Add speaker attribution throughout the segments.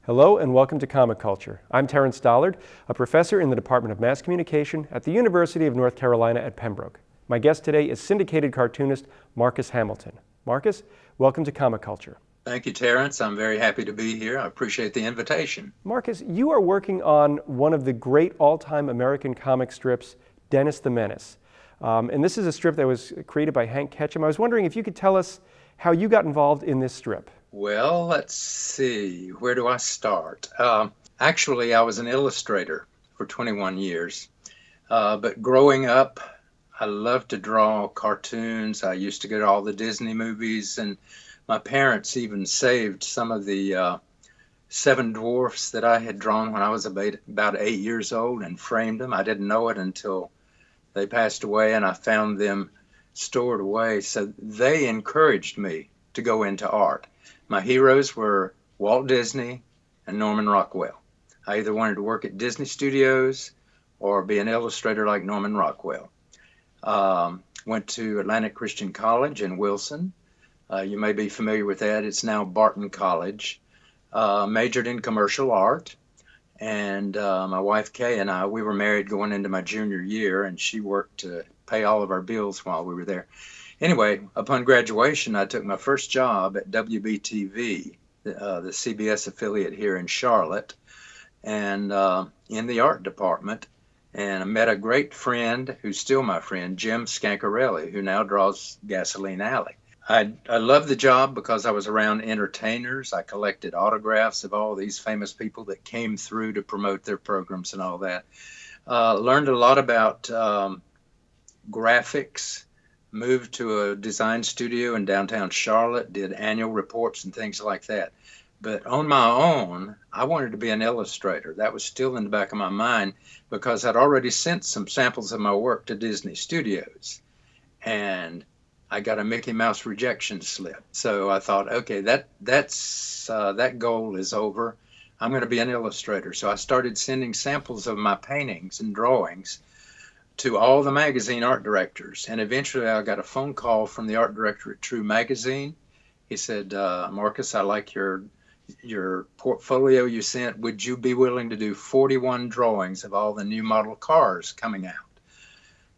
Speaker 1: Hello and welcome to Comic Culture. I'm Terrence Dollard, a professor in the Department of Mass Communication at the University of North Carolina at Pembroke. My guest today is syndicated cartoonist Marcus Hamilton. Marcus, welcome to Comic Culture.
Speaker 2: Thank you, Terrence. I'm very happy to be here. I appreciate the invitation.
Speaker 1: Marcus, you are working on one of the great all-time American comic strips, Menace the Menace. And this is a strip that was created by Hank Ketcham. I was wondering if you could tell us how you got involved in this strip.
Speaker 2: Well, let's see. Where do I start? Actually, I was an illustrator for 21 years. But growing up, I loved to draw cartoons. I used to go to all the Disney movies, and my parents even saved some of the Seven Dwarfs that I had drawn when I was about 8 years old and framed them. I didn't know it until they passed away, and I found them stored away. So they encouraged me to go into art. My heroes were Walt Disney and Norman Rockwell. I either wanted to work at Disney Studios or be an illustrator like Norman Rockwell. Went to Atlantic Christian College in Wilson. You may be familiar with that. It's now Barton College. Majored in commercial art. And my wife Kay and I, we were married going into my junior year, and she worked to pay all of our bills while we were there. Anyway, upon graduation, I took my first job at WBTV, the CBS affiliate here in Charlotte, and in the art department. And I met a great friend, who's still my friend, Jim Scancarelli, who now draws Gasoline Alley. I loved the job because I was around entertainers. I collected autographs of all these famous people that came through to promote their programs and all that. Learned a lot about graphics. Moved to a design studio in downtown Charlotte, did annual reports and things like that. But on my own, I wanted to be an illustrator. That was still in the back of my mind because I'd already sent some samples of my work to Disney Studios. And I got a Mickey Mouse rejection slip. So I thought, okay, that goal is over. I'm going to be an illustrator. So I started sending samples of my paintings and drawings to all the magazine art directors. And eventually I got a phone call from the art director at True Magazine. He said, Marcus, I like your portfolio you sent. Would you be willing to do 41 drawings of all the new model cars coming out?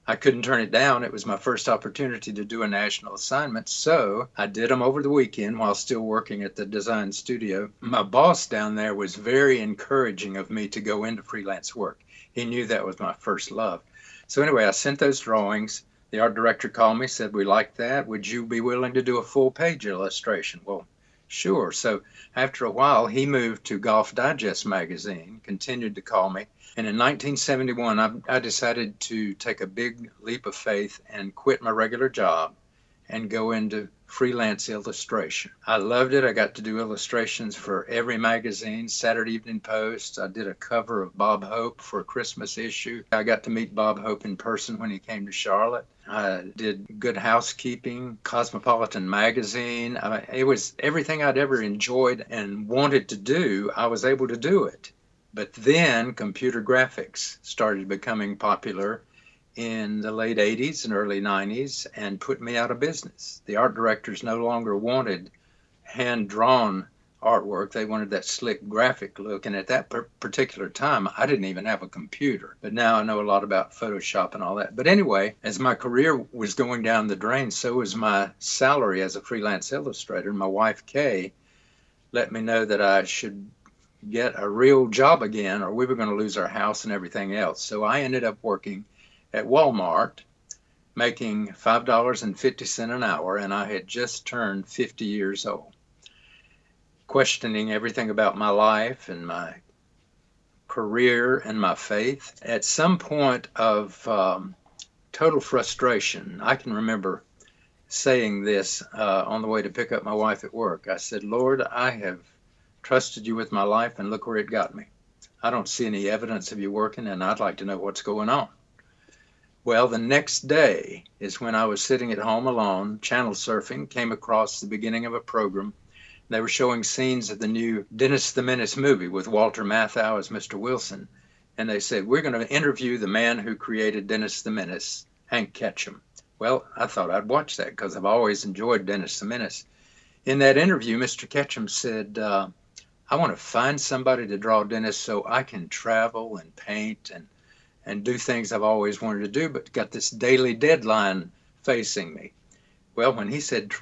Speaker 2: I couldn't turn it down. It was my first opportunity to do a national assignment. So I did them over the weekend while still working at the design studio. My boss down there was very encouraging of me to go into freelance work. He knew that was my first love. So anyway, I sent those drawings. The art director called me, said, we like that. Would you be willing to do a full-page illustration? Well, sure. So after a while, he moved to Golf Digest magazine, continued to call me. And in 1971, I decided to take a big leap of faith and quit my regular job and go into freelance illustration. I loved it. I got to do illustrations for every magazine, Saturday Evening Post. I did a cover of Bob Hope for a Christmas issue. I got to meet Bob Hope in person when he came to Charlotte. I did Good Housekeeping, Cosmopolitan Magazine. It was everything I'd ever enjoyed and wanted to do. I was able to do it. But then computer graphics started becoming popular in the late 80s and early 90s and put me out of business. The art directors no longer wanted hand-drawn artwork. They wanted that slick graphic look. And at that particular time, I didn't even have a computer. But now I know a lot about Photoshop and all that. But anyway, as my career was going down the drain, so was my salary as a freelance illustrator. My wife, Kay, let me know that I should get a real job again or we were going to lose our house and everything else. So I ended up working at Walmart, making $5.50 an hour, and I had just turned 50 years old. Questioning everything about my life and my career and my faith. At some point of total frustration, I can remember saying this on the way to pick up my wife at work. I said, Lord, I have trusted you with my life, and look where it got me. I don't see any evidence of you working, and I'd like to know what's going on. Well, the next day is when I was sitting at home alone, channel surfing, came across the beginning of a program. They were showing scenes of the new Menace the Menace movie with Walter Matthau as Mr. Wilson. And they said, we're going to interview the man who created Menace the Menace, Hank Ketcham. Well, I thought I'd watch that because I've always enjoyed Menace the Menace. In that interview, Mr. Ketcham said, I want to find somebody to draw Dennis so I can travel and paint and do things I've always wanted to do, but got this daily deadline facing me. Well, when he said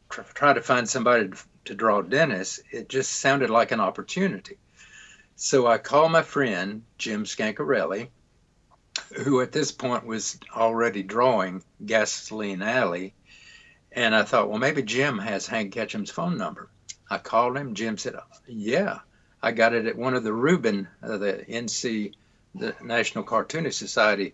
Speaker 2: try to find somebody to draw Dennis, it just sounded like an opportunity. So I called my friend, Jim Scancarelli, who at this point was already drawing Gasoline Alley. And I thought, well, maybe Jim has Hank Ketcham's phone number. I called him. Jim said, yeah, I got it at one of the Rubin, the NC, the National Cartoonist Society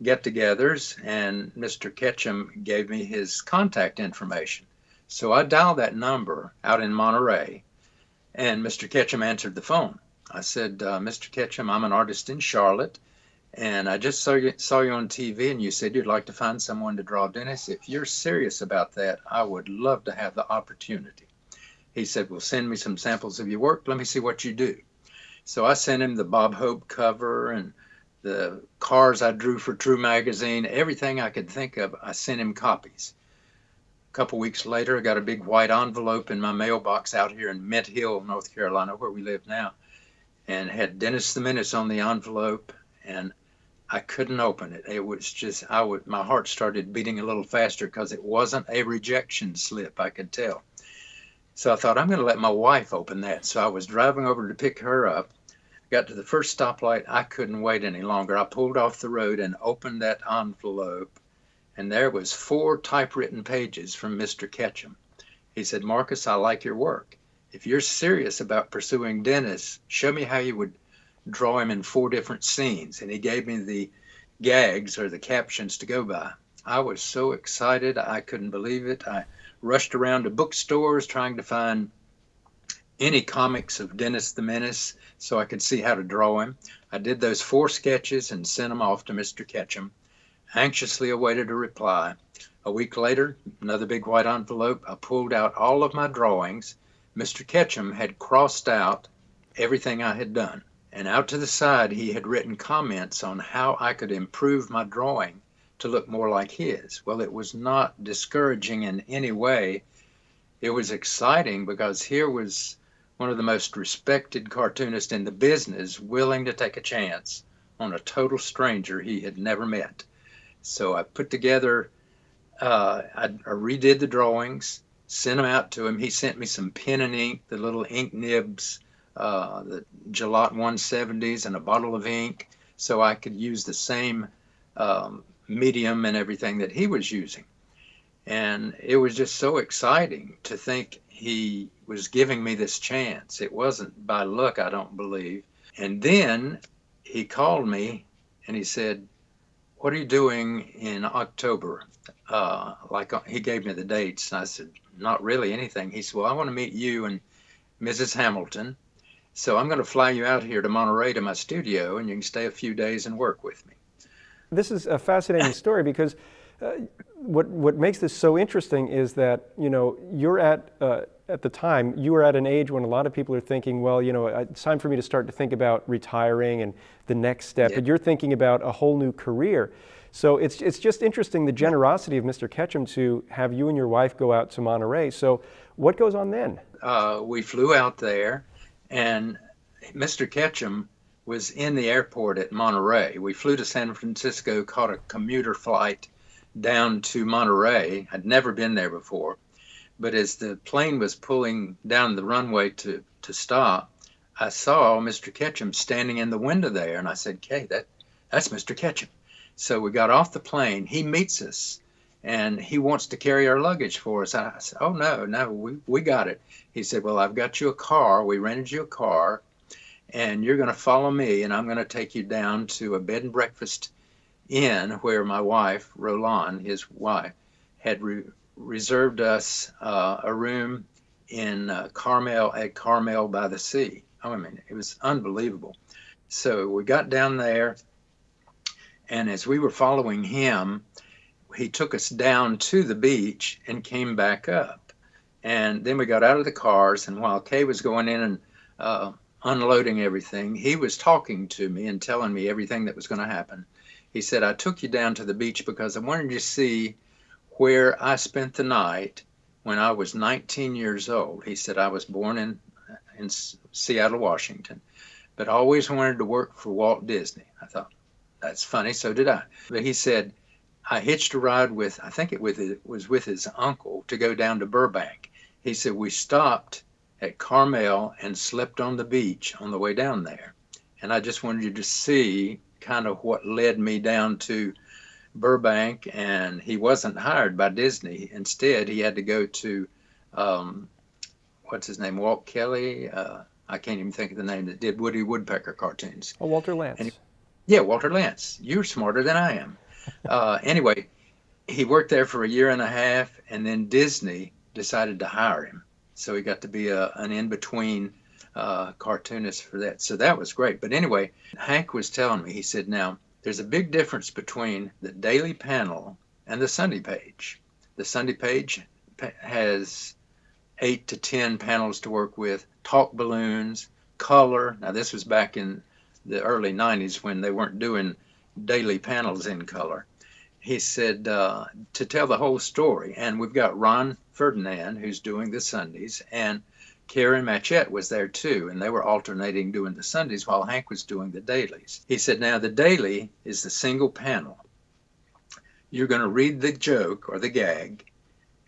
Speaker 2: get-togethers, and Mr. Ketcham gave me his contact information. So I dialed that number out in Monterey, and Mr. Ketcham answered the phone. I said, Mr. Ketcham, I'm an artist in Charlotte, and I just saw you on TV, and you said you'd like to find someone to draw Dennis. If you're serious about that, I would love to have the opportunity. He said, well, send me some samples of your work. Let me see what you do. So I sent him the Bob Hope cover and the cars I drew for True Magazine, everything I could think of, I sent him copies. A couple weeks later, I got a big white envelope in my mailbox out here in Mint Hill, North Carolina, where we live now, and had Dennis the Menace on the envelope, and I couldn't open it. It was just, my heart started beating a little faster because it wasn't a rejection slip, I could tell. So I thought, I'm going to let my wife open that. So I was driving over to pick her up. Got to the first stoplight. I couldn't wait any longer. I pulled off the road and opened that envelope, and there was 4 typewritten pages from Mr. Ketcham. He said, Marcus, I like your work. If you're serious about pursuing Dennis, show me how you would draw him in 4 different scenes. And he gave me the gags or the captions to go by. I was so excited, I couldn't believe it. I rushed around to bookstores trying to find any comics of Dennis the Menace so I could see how to draw him. I did those 4 sketches and sent them off to Mr. Ketcham. Anxiously awaited a reply. A week later, another big white envelope. I pulled out all of my drawings. Mr. Ketcham had crossed out everything I had done. And out to the side, he had written comments on how I could improve my drawing to look more like his. Well, it was not discouraging in any way. It was exciting because here was one of the most respected cartoonists in the business willing to take a chance on a total stranger he had never met. So I put together, I redid the drawings, sent them out to him. He sent me some pen and ink, the little ink nibs, the Gillette 170s, and a bottle of ink, so I could use the same medium and everything that he was using. And it was just so exciting to think he was giving me this chance. It wasn't by luck, I don't believe. And then he called me and he said, what are you doing in October? He gave me the dates. And I said, not really anything. He said, well, I want to meet you and Mrs. Hamilton. So I'm going to fly you out here to Monterey to my studio, and you can stay a few days and work with me.
Speaker 1: This is a fascinating story because what makes this so interesting is that, you know, you're at the time, you were at an age when a lot of people are thinking, well, you know, it's time for me to start to think about retiring and the next step,
Speaker 2: Yeah.
Speaker 1: but you're thinking about a whole new career. So it's just interesting, the generosity of Mr. Ketcham to have you and your wife go out to Monterey. So what goes on then?
Speaker 2: We flew out there, and Mr. Ketcham was in the airport at Monterey. We flew to San Francisco, caught a commuter flight down to Monterey. I'd never been there before. But as the plane was pulling down the runway to stop, I saw Mr. Ketcham standing in the window there, and I said, "Okay, that's Mr. Ketcham." So we got off the plane. He meets us, and he wants to carry our luggage for us. I said, "Oh, no, we got it." He said, "Well, I've got you a car. We rented you a car, and you're going to follow me, and I'm going to take you down to a bed and breakfast inn where my wife, Roland, his wife, had reserved us a room in Carmel by the sea." I mean, it was unbelievable. So we got down there, and as we were following him, he took us down to the beach and came back up. And then we got out of the cars, and while Kay was going in and unloading everything, he was talking to me and telling me everything that was going to happen. He said, "I took you down to the beach because I wanted you to see where I spent the night when I was 19 years old." He said, "I was born in in Seattle, Washington, but always wanted to work for Walt Disney. I thought, that's funny, so did I. But he said, I hitched a ride with, I think it was with his uncle to go down to Burbank. He said, we stopped at Carmel and slept on the beach on the way down there. And I just wanted you to see kind of what led me down to Burbank. And he wasn't hired by Disney. Instead, he had to go to, what's his name, Walt Kelly? I can't even think of the name that did Woody Woodpecker cartoons.
Speaker 1: Oh, Walter Lantz.
Speaker 2: And yeah, Walter Lantz. You're smarter than I am. Anyway, he worked there for a year and a half, and then Disney decided to hire him. So he got to be an in-between cartoonist for that. So that was great. But anyway, Hank was telling me, he said, now, there's a big difference between the daily panel and the Sunday page. The Sunday page has 8 to 10 panels to work with, talk balloons, color. Now, this was back in the early 90s when they weren't doing daily panels in color. He said to tell the whole story. And we've got Ron Ferdinand, who's doing the Sundays, and Karen Matchett was there too, and they were alternating doing the Sundays while Hank was doing the dailies. He said, now the daily is the single panel. You're going to read the joke or the gag,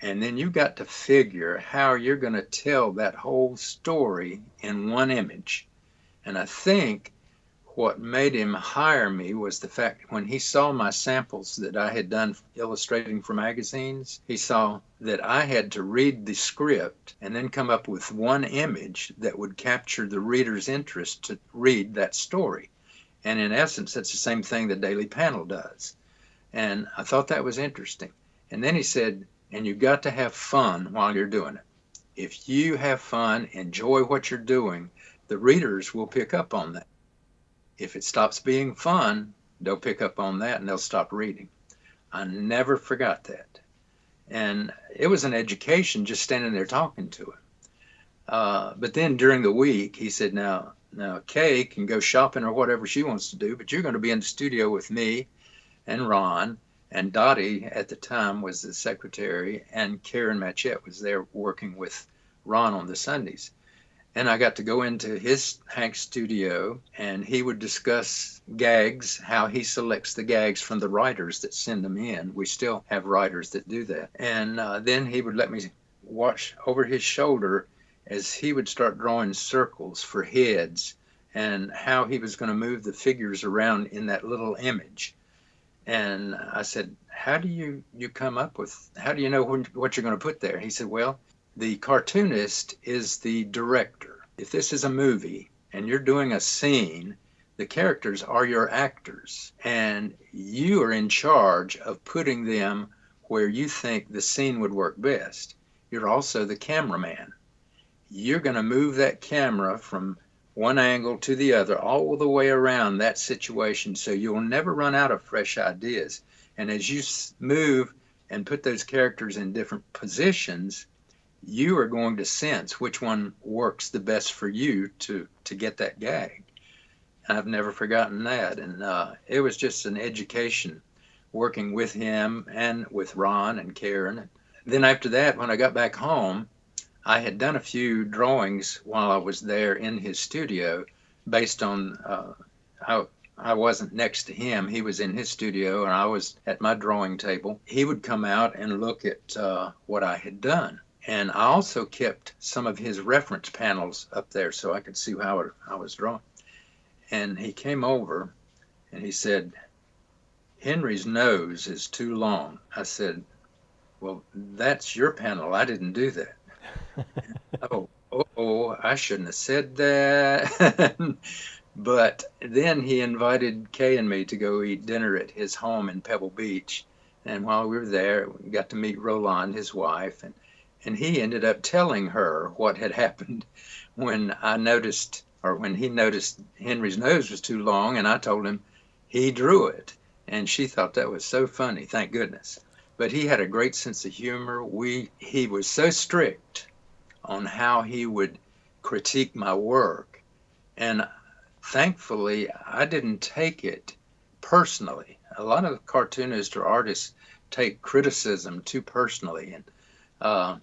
Speaker 2: and then you got to figure how you're going to tell that whole story in one image. And I think what made him hire me was the fact when he saw my samples that I had done illustrating for magazines, he saw that I had to read the script and then come up with one image that would capture the reader's interest to read that story. And in essence, that's the same thing the daily panel does. And I thought that was interesting. And then he said, and you've got to have fun while you're doing it. If you have fun, enjoy what you're doing, the readers will pick up on that. If it stops being fun, they'll pick up on that and they'll stop reading. I never forgot that. And it was an education just standing there talking to him. But then during the week, he said, now Kay can go shopping or whatever she wants to do, but you're going to be in the studio with me and Ron, and Dottie at the time was the secretary, and Karen Matchett was there working with Ron on the Sundays. And I got to go into Hank's studio, and he would discuss gags, how he selects the gags from the writers that send them in. We still have writers that do that. And then he would let me watch over his shoulder as he would start drawing circles for heads and how he was going to move the figures around in that little image. And I said, how do you come up with, how do you know what you're going to put there? He said, well, the cartoonist is the director. If this is a movie and you're doing a scene, the characters are your actors, and you are in charge of putting them where you think the scene would work best. You're also the cameraman. You're going to move that camera from one angle to the other all the way around that situation, so you'll never run out of fresh ideas. And as you move and put those characters in different positions, you are going to sense which one works the best for you to get that gag. I've never forgotten that. And it was just an education working with him and with Ron and Karen. Then after that, when I got back home, I had done a few drawings while I was there in his studio based on how I wasn't next to him. He was in his studio and I was at my drawing table. He would come out and look at what I had done. And I also kept some of his reference panels up there so I could see how I was drawing. And he came over and he said, Henry's nose is too long. I said, well, that's your panel. I didn't do that. Oh, I shouldn't have said that. But then he invited Kay and me to go eat dinner at his home in Pebble Beach. And while we were there, we got to meet Roland, his wife, and he ended up telling her what had happened when he noticed Henry's nose was too long, and I told him he drew it. And she thought that was so funny, thank goodness. But he had a great sense of humor. He was so strict on how he would critique my work. And thankfully, I didn't take it personally. A lot of cartoonists or artists take criticism too personally. And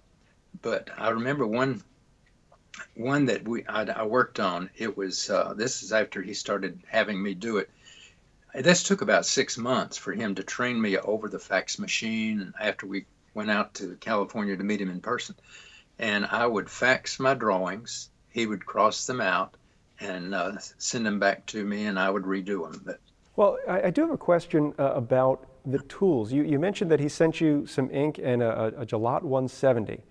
Speaker 2: but I remember one one that I worked on, it was, this is after he started having me do it. This took about 6 months for him to train me over the fax machine, and after we went out to California to meet him in person. And I would fax my drawings, he would cross them out and send them back to me, and I would redo them. But
Speaker 1: Well, I do have a question about the tools. You mentioned that he sent you some ink and a Gillette 170.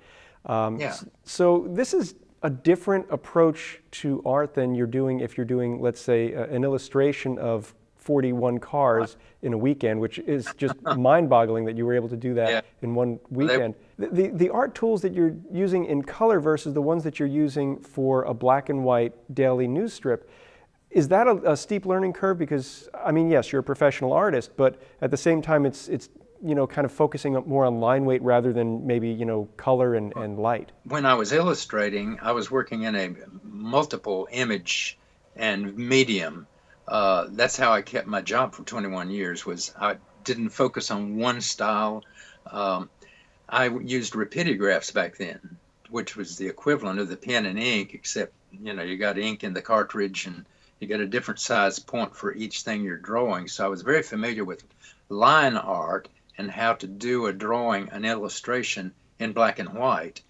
Speaker 2: yeah,
Speaker 1: So this is a different approach to art than you're doing if you're doing, let's say, an illustration of 41 cars in a weekend, which is just mind-boggling that you were able to do that
Speaker 2: yeah.
Speaker 1: in one
Speaker 2: Well,
Speaker 1: weekend. The art tools that you're using in color versus the ones that you're using for a black and white daily news strip, is that a steep learning curve? Because, I mean, yes, you're a professional artist, but at the same time, it's kind of focusing more on line weight rather than maybe, color and light.
Speaker 2: when I was illustrating, I was working in a multiple image and medium. That's how I kept my job for 21 years. Was I didn't focus on one style. Um, I used rapidographs back then, which was the equivalent of the pen and ink, except you got ink in the cartridge and you got a different size point for each thing you're drawing. So I was very familiar with line art and how to do a drawing, an illustration in black and white.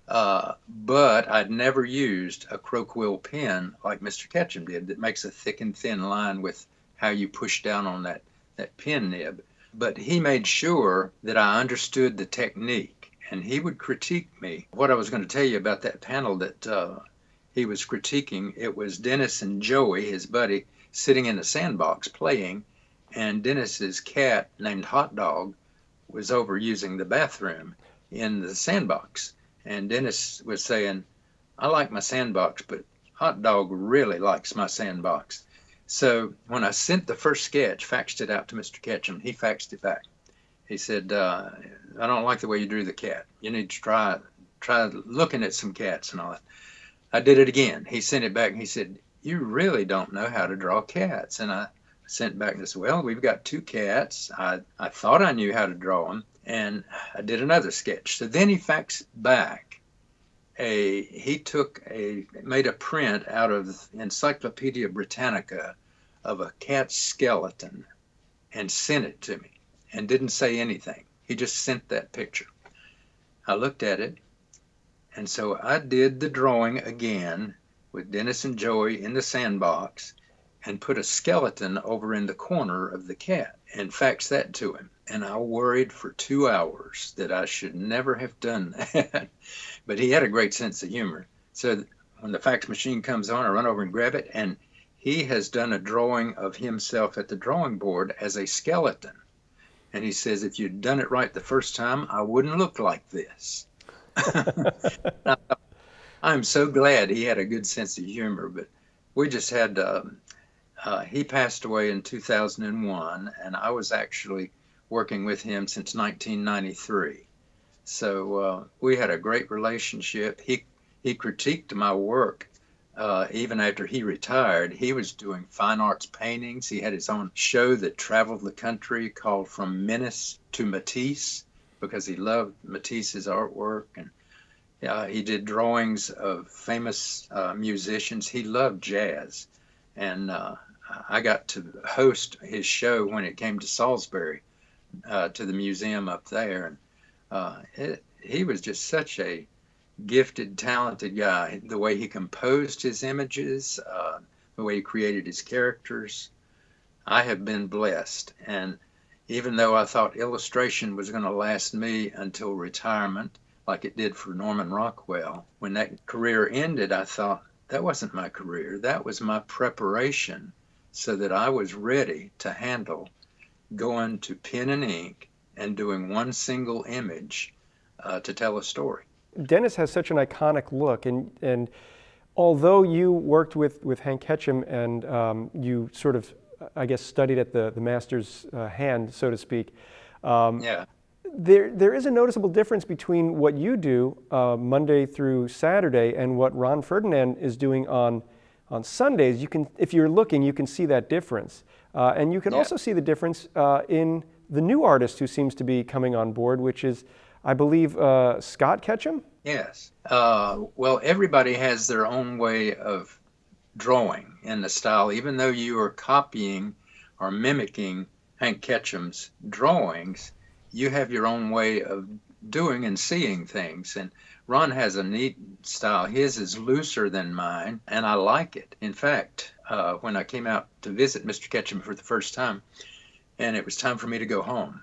Speaker 2: But I'd never used a croquille pen like Mr. Ketcham did that makes a thick and thin line with how you push down on that pen nib. But he made sure that I understood the technique, and he would critique me. What I was going to tell you about that panel that he was critiquing, it was Dennis and Joey, his buddy, sitting in a sandbox playing, and Dennis's cat named Hot Dog was over using the bathroom in the sandbox. And Dennis was saying, I like my sandbox, but Hot Dog really likes my sandbox. So when I sent the first sketch, faxed it out to Mr. Ketcham, he faxed it back. He said, I don't like the way you drew the cat. You need to try looking at some cats and all that. I did it again. He sent it back and he said, you really don't know how to draw cats. And I sent back and said, well, we've got two cats. I thought I knew how to draw them. And I did another sketch. So then he faxed back made a print out of Encyclopedia Britannica of a cat's skeleton and sent it to me and didn't say anything. He just sent that picture. I looked at it, and so I did the drawing again with Dennis and Joey in the sandbox and put a skeleton over in the corner of the cat and faxed that to him. And I worried for 2 hours that I should never have done that. But he had a great sense of humor. So when the fax machine comes on, I run over and grab it, and he has done a drawing of himself at the drawing board as a skeleton. And he says, if you'd done it right the first time, I wouldn't look like this. I'm so glad he had a good sense of humor. But we just had, he passed away in 2001, and I was actually working with him since 1993. So we had a great relationship. He critiqued my work even after he retired. He was doing fine arts paintings. He had his own show that traveled the country called From Menace to Matisse because he loved Matisse's artwork. And he did drawings of famous musicians. He loved jazz. And I got to host his show when it came to Salisbury, to the museum up there. And he was just such a gifted, talented guy. The way he composed his images, the way he created his characters. I have been blessed. And even though I thought illustration was going to last me until retirement, like it did for Norman Rockwell, when that career ended, I thought, that wasn't my career. That was my preparation so that I was ready to handle going to pen and ink and doing one single image to tell a story.
Speaker 1: Dennis has such an iconic look, and although you worked with Hank Ketcham and you sort of, I guess, studied at the master's hand, so to speak,
Speaker 2: Yeah.
Speaker 1: there is a noticeable difference between what you do Monday through Saturday and what Ron Ferdinand is doing on Sundays. You can, if you're looking, you can see that difference. And you can
Speaker 2: Yeah.
Speaker 1: also see the difference in the new artist who seems to be coming on board, which is I believe Scott Ketcham?
Speaker 2: Yes. Well, everybody has their own way of drawing in the style, even though you are copying or mimicking Hank Ketcham's drawings, you have your own way of doing and seeing things. And Ron has a neat style. His is looser than mine, and I like it. In fact, when I came out to visit Mr. Ketcham for the first time, and it was time for me to go home,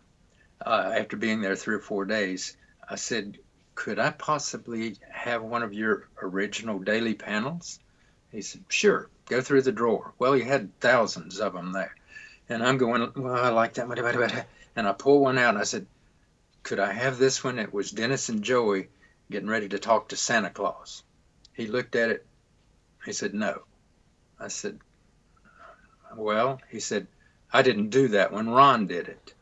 Speaker 2: after being there 3 or 4 days, I said, could I possibly have one of your original daily panels? He said, sure, go through the drawer. Well, he had thousands of them there. And I'm going, well, I like that. And I pull one out and I said, could I have this one? It was Dennis and Joey getting ready to talk to Santa Claus. He looked at it. He said, no. I said, well, he said, I didn't do that one. Ron did it.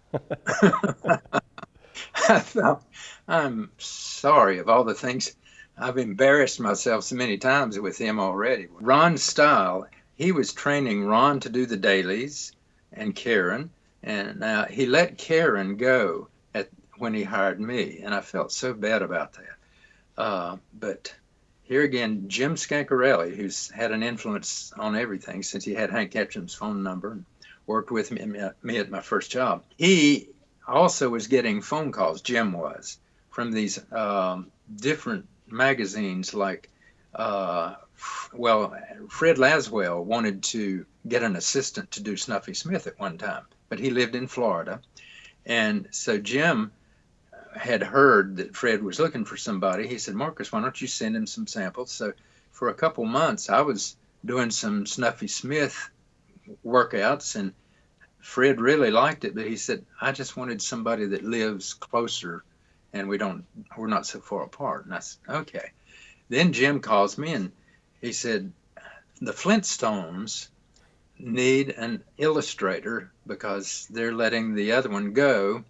Speaker 2: I thought, I'm sorry of all the things. I've embarrassed myself so many times with him already. Ron's style, he was training Ron to do the dailies and Karen, and he let Karen go when he hired me, and I felt so bad about that. But here again, Jim Scancarelli, who's had an influence on everything since he had Hank Ketcham's phone number and worked with me at my first job, he also was getting phone calls, Jim was, from these different magazines like, well, Fred Laswell wanted to get an assistant to do Snuffy Smith at one time, but he lived in Florida. And so Jim had heard that Fred was looking for somebody. He said, Marcus, why don't you send him some samples? So for a couple months, I was doing some Snuffy Smith workouts, and Fred really liked it, but he said, I just wanted somebody that lives closer and we're not so far apart. And I said, okay. Then Jim calls me and he said, the Flintstones need an illustrator because they're letting the other one go.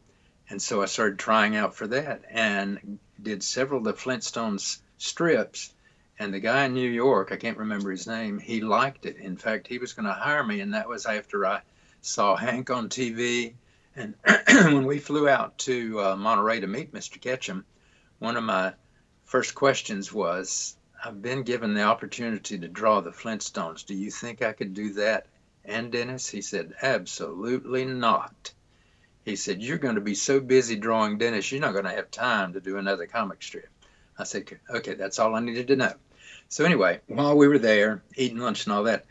Speaker 2: And so I started trying out for that and did several of the Flintstones strips. And the guy in New York, I can't remember his name, he liked it. In fact, he was going to hire me, and that was after I saw Hank on TV. And when we flew out to Monterey to meet Mr. Ketcham, one of my first questions was, I've been given the opportunity to draw the Flintstones. Do you think I could do that and Dennis? He said, absolutely not. He said, you're going to be so busy drawing Dennis, you're not going to have time to do another comic strip. I said, okay, that's all I needed to know. So anyway, while we were there, eating lunch and all that,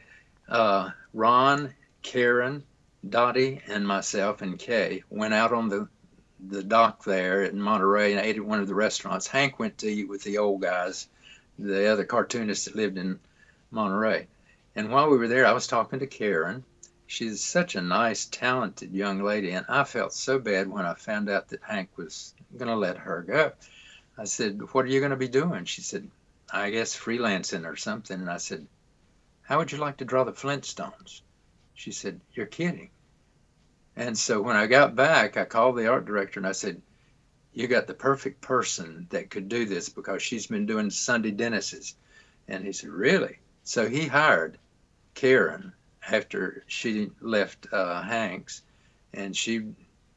Speaker 2: Ron, Karen, Dottie, and myself and Kay went out on the dock there in Monterey and ate at one of the restaurants. Hank went to eat with the old guys, the other cartoonists that lived in Monterey. And while we were there, I was talking to Karen. She's such a nice, talented young lady, and I felt so bad when I found out that Hank was going to let her go. I said, what are you going to be doing? She said, I guess freelancing or something. And I said, how would you like to draw the Flintstones? She said, you're kidding. And so when I got back, I called the art director and I said, you got the perfect person that could do this because she's been doing Sunday Dennis's. And he said, really? So he hired Karen after she left Hank's, and she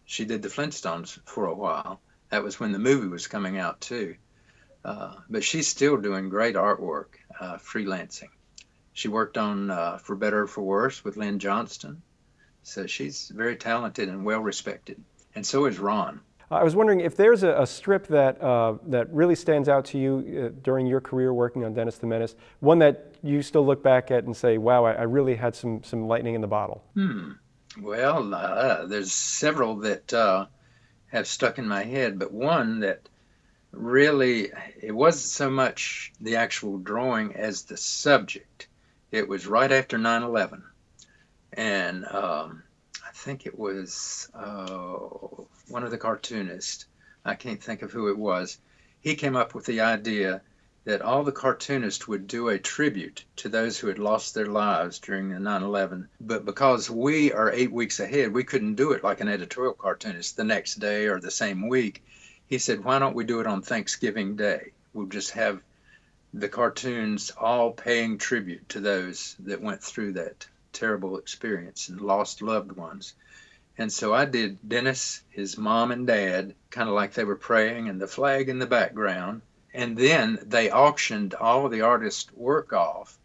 Speaker 2: did the Flintstones for a while. That was when the movie was coming out too. But she's still doing great artwork, freelancing. She worked on For Better or For Worse with Lynn Johnston. So she's very talented and well respected. And so is Ron.
Speaker 1: I was wondering if there's a strip that really stands out to you during your career working on Dennis the Menace, one that you still look back at and say, wow, I really had some lightning in the bottle.
Speaker 2: Well, there's several that have stuck in my head, but one that really, it wasn't so much the actual drawing as the subject. It was right after 9/11. And I think it was one of the cartoonists, I can't think of who it was, he came up with the idea that all the cartoonists would do a tribute to those who had lost their lives during the 9/11. But because we are 8 weeks ahead, we couldn't do it like an editorial cartoonist the next day or the same week. He said, why don't we do it on Thanksgiving Day? We'll just have the cartoons all paying tribute to those that went through that terrible experience and lost loved ones. And so I did Dennis, his mom and dad, kind of like they were praying, and the flag in the background. And then they auctioned all of the artist's work off.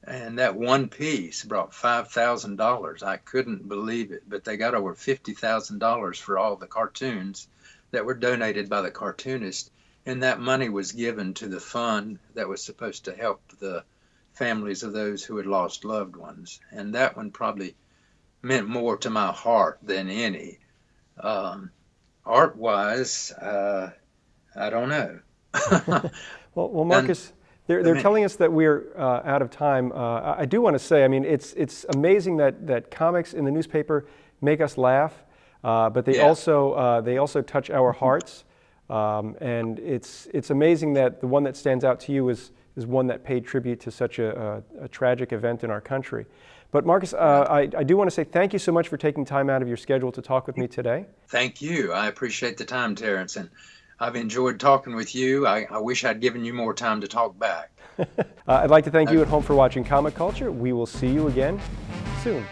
Speaker 2: And that one piece brought $5,000. I couldn't believe it, but they got over $50,000 for all the cartoons that were donated by the cartoonist. And that money was given to the fund that was supposed to help the families of those who had lost loved ones. And that one probably meant more to my heart than any. Art-wise, I don't know.
Speaker 1: Well, Marcus, they're telling us that we're out of time. I do want to say, I mean, it's amazing that comics in the newspaper make us laugh, but they also touch our hearts. And it's amazing that the one that stands out to you is one that paid tribute to such a tragic event in our country. But Marcus, I do want to say thank you so much for taking time out of your schedule to talk with me today.
Speaker 2: Thank you. I appreciate the time, Terrence, and I've enjoyed talking with you. I wish I'd given you more time to talk back.
Speaker 1: I'd like to thank you at home for watching Comic Culture. We will see you again soon.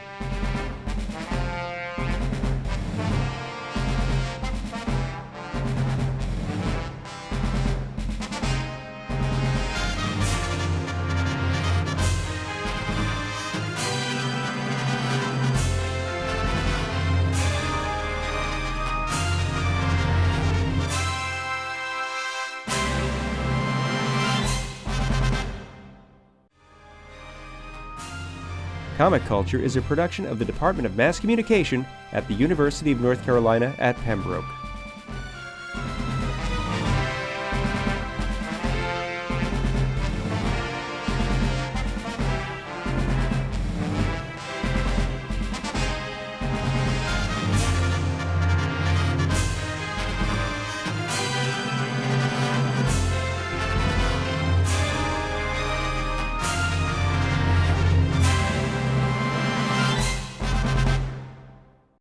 Speaker 1: Comic Culture is a production of the Department of Mass Communication at the University of North Carolina at Pembroke.